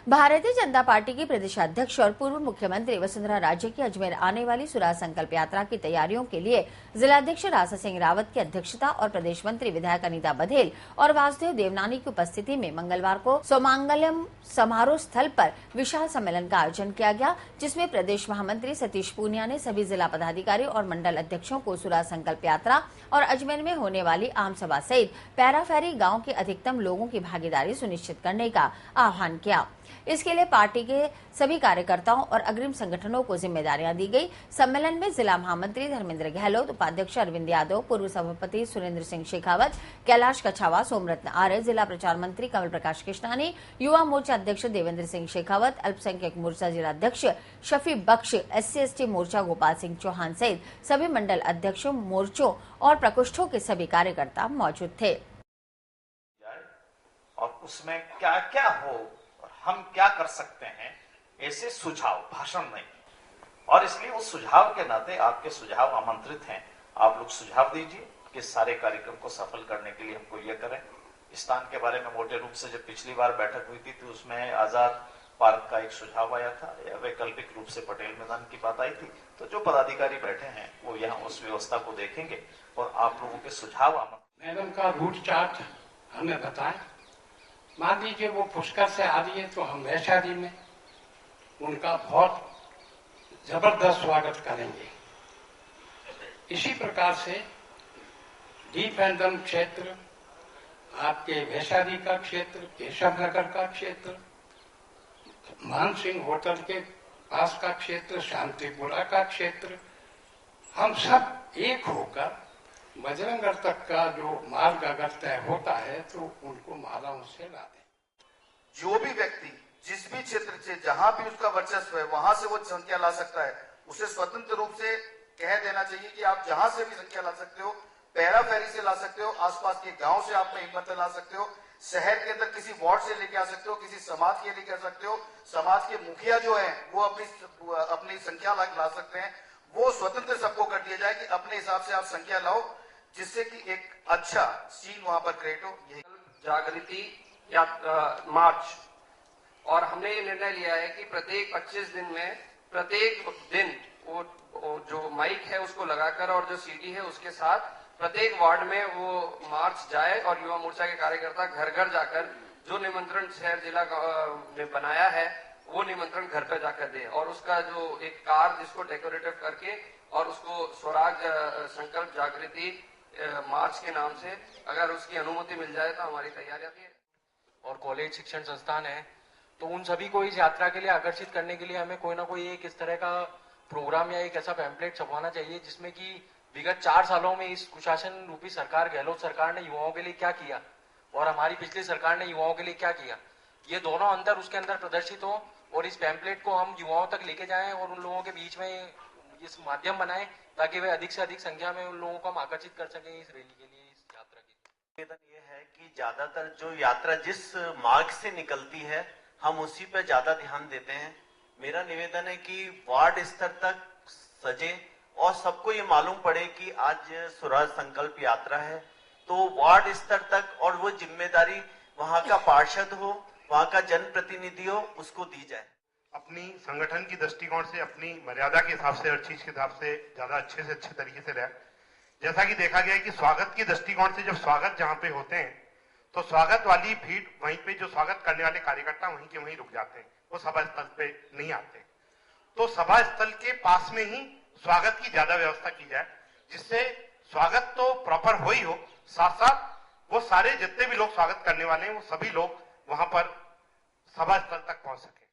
Bharatiya Janata party की प्रदेशाध्यक्ष और पूर्व मुख्यमंत्री वसुंधरा राजे की अजमेर आने वाली स्वराज संकल्प यात्रा की तैयारियों के लिए जिलाध्यक्ष राजा सिंह रावत की अध्यक्षता और प्रदेश मंत्री विधायक अनीता बघेल और वासुदेव देवनानी की उपस्थिति में मंगलवार को सोमांगल्यम समारोह स्थल पर विशाल सम्मेलन का आयोजन किया गया, जिसमें प्रदेश महामंत्री सतीश पूनिया ने सभी जिला पदाधिकारी और मंडल अध्यक्षों को स्वराज संकल्प यात्रा और अजमेर में होने वाली आम सभा सहित पैराफेरी गाँव के अधिकतम लोगों की भागीदारी सुनिश्चित करने का आह्वान किया। इसके लिए पार्टी के सभी कार्यकर्ताओं और अग्रिम संगठनों को जिम्मेदारियां दी गई। सम्मेलन में जिला महामंत्री धर्मेंद्र गहलोत, उपाध्यक्ष अरविंद यादव, पूर्व सभापति सुरेंद्र सिंह शेखावत, कैलाश कछावा, सोमरत्न आर्य, जिला प्रचार मंत्री कमल प्रकाश कृष्णानी, युवा मोर्चा अध्यक्ष देवेंद्र सिंह शेखावत, अल्पसंख्यक मोर्चा जिला अध्यक्ष शफी बख्श, SC/ST मोर्चा गोपाल सिंह चौहान सहित सभी मंडल अध्यक्षों, मोर्चों और प्रकोष्ठों के सभी कार्यकर्ता मौजूद थे। और उसमें क्या क्या हो, हम क्या कर सकते हैं, ऐसे सुझाव, भाषण नहीं। और इसलिए उस सुझाव के नाते आपके सुझाव आमंत्रित हैं। आप लोग सुझाव दीजिए कि सारे कार्यक्रम को सफल करने के लिए हमको ये करें। स्थान के बारे में मोटे रूप से जब पिछली बार बैठक हुई थी तो उसमें आजाद पार्क का एक सुझाव आया था, या वैकल्पिक रूप से पटेल मैदान की बात आई थी। तो जो पदाधिकारी बैठे हैं वो यहाँ उस व्यवस्था को देखेंगे और आप लोगों के सुझाव मैडम का रूट चार्ट हमें बताएं। मान लीजिए वो पुष्कर से आ रही है तो हम वैशाली में उनका बहुत जबरदस्त स्वागत करेंगे। इसी प्रकार से डीप एंडम क्षेत्र, आपके वैशाली का क्षेत्र, केशव नगर का क्षेत्र, मानसिंह होटल के पास का क्षेत्र, शांतिपुरा का क्षेत्र, हम सब एक होकर बजरंगगढ़ तक का जो मार्ग अगर तय होता है तो उनको मालाओं से ला दें। जो भी व्यक्ति जिस भी क्षेत्र से जहां भी उसका वर्चस्व है वहां से वो संख्या ला सकता है, उसे स्वतंत्र रूप से कह देना चाहिए कि आप जहां से भी संख्या ला सकते हो, पैराफेरी से ला सकते हो, आसपास के गांव से आप में हिम्मत ला सकते हो, शहर के अंदर किसी वार्ड से लेके आ सकते हो, किसी समाज के लेके आ सकते हो, समाज के मुखिया जो है वो अपनी संख्या ला सकते हैं। वो स्वतंत्र सबको कर दिया जाए कि अपने हिसाब से आप संख्या लाओ, जिससे कि एक अच्छा सीन वहां पर क्रिएट हो। जागृति या मार्च, और हमने ये निर्णय लिया है कि प्रत्येक 25 दिन में प्रत्येक दिन वो जो माइक है उसको लगाकर और जो CD है उसके साथ प्रत्येक वार्ड में वो मार्च जाए और युवा मोर्चा के कार्यकर्ता घर घर जाकर जो निमंत्रण शहर जिला में बनाया है वो निमंत्रण घर पे जाकर दे, और उसका जो एक कार जिसको डेकोरेटिव करके और उसको स्वराज संकल्प जागृति मार्च के नाम से अगर उसकी अनुमति मिल जाए तो हमारी तैयारियां भी है। और कॉलेज शिक्षण संस्थान है तो उन सभी को इस यात्रा के लिए आकर्षित करने के लिए हमें कोई ना कोई एक इस तरह का प्रोग्राम या एक ऐसा पैम्पलेट छपवाना चाहिए जिसमें कि विगत 4 सालों में इस कुशासन रूपी सरकार, गहलोत सरकार ने युवाओं के लिए क्या किया और हमारी पिछली सरकार ने युवाओं के लिए क्या किया, ये दोनों अंतर उसके अंदर प्रदर्शित हो और इस पैम्पलेट को हम युवाओं तक लेके जाएं और उन लोगों के बीच में इस माध्यम बनाएं ताकि वे अधिक से अधिक संख्या में उन लोगों को हम आकर्षित कर सकें इस रैली के लिए, इस यात्रा के लिए। निवेदन ये है कि ज्यादातर जो यात्रा जिस मार्ग से निकलती है हम उसी पर ज्यादा ध्यान देते हैं। मेरा निवेदन है कि वार्ड स्तर तक सजे और सबको ये मालूम पड़े कि आज स्वराज संकल्प यात्रा है, तो वार्ड स्तर तक और वो जिम्मेदारी वहां का पार्षद हो, वहां का जनप्रतिनिधि हो, उसको दी जाए। अपनी संगठन की दृष्टिकोण से, अपनी मर्यादा के हिसाब से, हर चीज के हिसाब से ज्यादा अच्छे से अच्छे तरीके से रहे। जैसा कि देखा गया है कि स्वागत की दृष्टिकोण से जब स्वागत जहां पे होते हैं तो स्वागत वाली भीड़ वहीं पे जो स्वागत करने वाले कार्यकर्ता वहीं के वहीं रुक जाते हैं, वो सभा स्थल पे नहीं आते। तो सभा स्थल के पास में ही स्वागत की ज्यादा व्यवस्था की जाए, जिससे स्वागत तो प्रॉपर हो ही हो, साथ साथ वो सारे जितने भी लोग स्वागत करने वाले हैं वो सभी लोग वहां पर सभा स्थल तक पहुंच सके।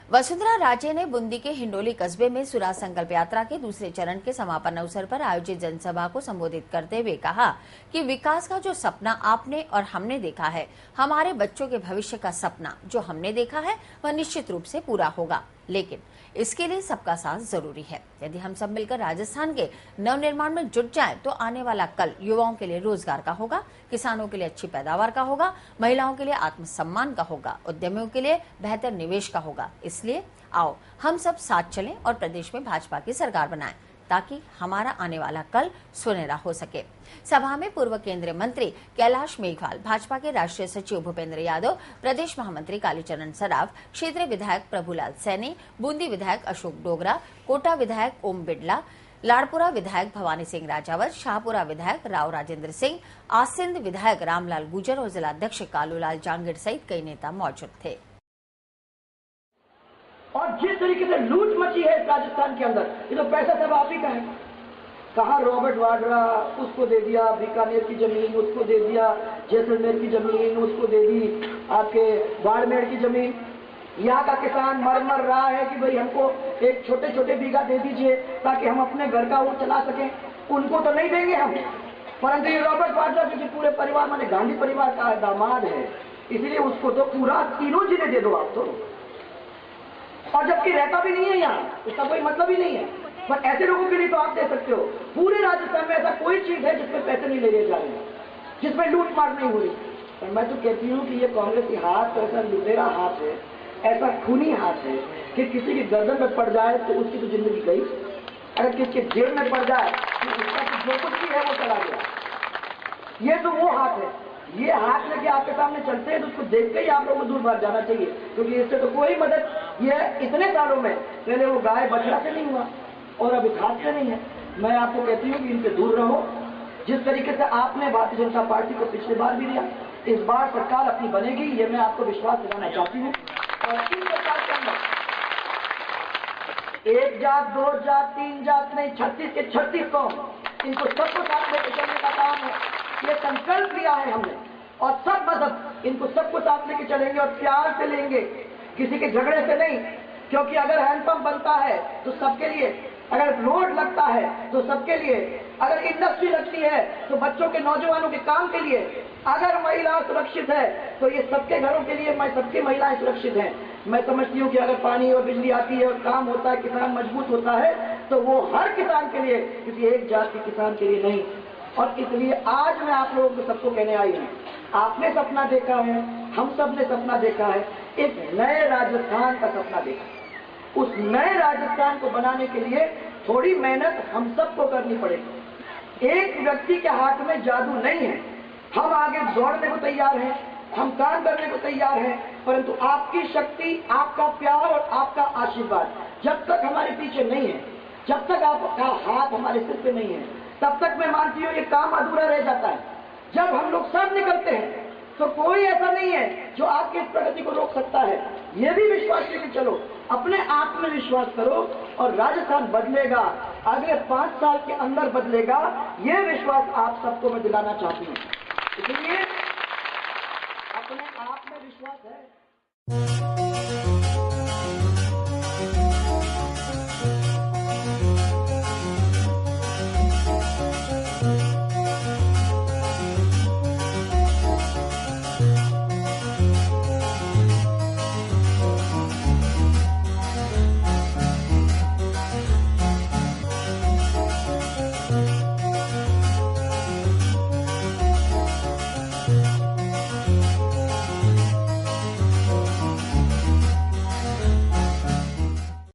वसुंधरा राजे ने बूंदी के हिंडोली कस्बे में स्वराज संकल्प यात्रा के दूसरे चरण के समापन अवसर पर आयोजित जनसभा को संबोधित करते हुए कहा कि विकास का जो सपना आपने और हमने देखा है, हमारे बच्चों के भविष्य का सपना जो हमने देखा है वह निश्चित रूप से पूरा होगा, लेकिन इसके लिए सबका साथ जरूरी है। यदि हम सब मिलकर राजस्थान के नवनिर्माण में जुट जाएं, तो आने वाला कल युवाओं के लिए रोजगार का होगा, किसानों के लिए अच्छी पैदावार का होगा, महिलाओं के लिए आत्मसम्मान का होगा, उद्यमियों के लिए बेहतर निवेश का होगा। इसलिए आओ हम सब साथ चलें और प्रदेश में भाजपा की सरकार बनाएं ताकि हमारा आने वाला कल सुनहरा हो सके। सभा में पूर्व केंद्रीय मंत्री कैलाश मेघवाल, भाजपा के राष्ट्रीय सचिव भूपेंद्र यादव, प्रदेश महामंत्री कालीचरण सराफ, क्षेत्रीय विधायक प्रभुलाल सैनी, बूंदी विधायक अशोक डोगरा, कोटा विधायक ओम बिड़ला, लाड़पुरा विधायक भवानी सिंह राजावत, शाहपुरा विधायक राव राजेंद्र सिंह, आसिंद विधायक रामलाल गुर्जर और जिलाध्यक्ष कालूलाल जांगिड़ सहित कई नेता मौजूद थे। और जिस तरीके से लूट मची है राजस्थान के अंदर, ये तो पैसा सब आप ही का है। कहा रॉबर्ट वाड्रा, उसको दे दिया बीकानेर की जमीन, उसको दे दिया जैसलमेर की जमीन, उसको दे दी आपके बाड़मेर की जमीन। यहाँ का किसान मर रहा है कि भाई हमको एक छोटे छोटे बीघा दे दीजिए ताकि हम अपने घर का वो चला सकें। उनको तो नहीं देंगे हम, परंतु ये रॉबर्ट वाड्रा जो पूरे परिवार माने गांधी परिवार का दामाद है, इसलिए उसको तो पूरा तीनों जिले दे दो आप तो। और जबकि रहता भी नहीं है यहाँ, उसका कोई मतलब ही नहीं है, पर ऐसे लोगों के लिए तो आप दे सकते हो। पूरे राजस्थान में ऐसा कोई चीज है जिसमें पैसे नहीं ले जा रहे, जिसमें लूट मार नहीं हो रही। और मैं तो कहती हूँ कि ये कांग्रेस की हाथ तो ऐसा लुटेरा हाथ है, ऐसा खूनी हाथ है कि किसी की गर्दन में पड़ जाए तो उसकी तो जिंदगी गई, अगर किसी के जेब में पड़ जाए तो उसका तो जो कुछ भी है वो चला गया। ये तो वो हाथ है, ये हाथ लेके आपके सामने चलते हैं तो उसको देख के ही आप लोगों को दूर भाग जाना चाहिए, क्योंकि इससे तो कोई मदद ये इतने सालों में पहले वो गाय बछड़ा से नहीं हुआ और अब इस हाथ से नहीं है। मैं आपको कहती हूँ कि इनसे दूर रहो। जिस तरीके से आपने भारतीय जनता पार्टी को पिछली बार भी दिया, इस बार सरकार अपनी बनेगी, ये मैं आपको विश्वास दिलाना चाहती हूँ। और इस सरकार के अंदर एक जात, दो जात, तीन जात नहीं, 36 के 36 कौम, इनको सबको साथ लेकर चलने का काम है। ये संकल्प लिया है हमने, और सब मदद इनको सबको साथ लेके चलेंगे और प्यार से लेंगे, किसी के झगड़े से नहीं। क्योंकि अगर हैंडपंप बनता है तो सबके लिए, अगर रोड लगता है तो सबके लिए, अगर इंडस्ट्री लगती है तो बच्चों के, नौजवानों के काम के लिए, अगर महिला सुरक्षित है तो ये सबके घरों के लिए, सबकी महिलाएं सुरक्षित हैं। मैं समझती हूँ कि अगर पानी और बिजली आती है और काम होता है, किसान मजबूत होता है, तो वो हर किसान के लिए, किसी एक जात के किसान के लिए नहीं। और इसलिए आज मैं आप लोगों को सबको कहने आई हूँ, आपने सपना देखा है, हम सब ने सपना देखा है, एक नए राजस्थान का सपना देखा। उस नए राजस्थान को बनाने के लिए थोड़ी मेहनत हम सबको करनी पड़ेगी। एक व्यक्ति के हाथ में जादू नहीं है। हम आगे दौड़ने को तैयार हैं, हम काम करने को तैयार हैं, परंतु आपकी शक्ति, आपका प्यार और आपका आशीर्वाद जब तक हमारे पीछे नहीं है, जब तक आपका हाथ हमारे सिर पे नहीं है, तब तक मैं मानती हूँ ये काम अधूरा रह जाता है। जब हम लोग सब निकलते हैं तो कोई ऐसा नहीं है जो आपकी इस प्रगति को रोक सकता है। ये भी विश्वास लेके चलो, अपने आप में विश्वास करो और राजस्थान बदलेगा, अगले 5 साल के अंदर बदलेगा। ये विश्वास आप सबको मैं दिलाना चाहती हूँ। इसलिए अपने आप में विश्वास है।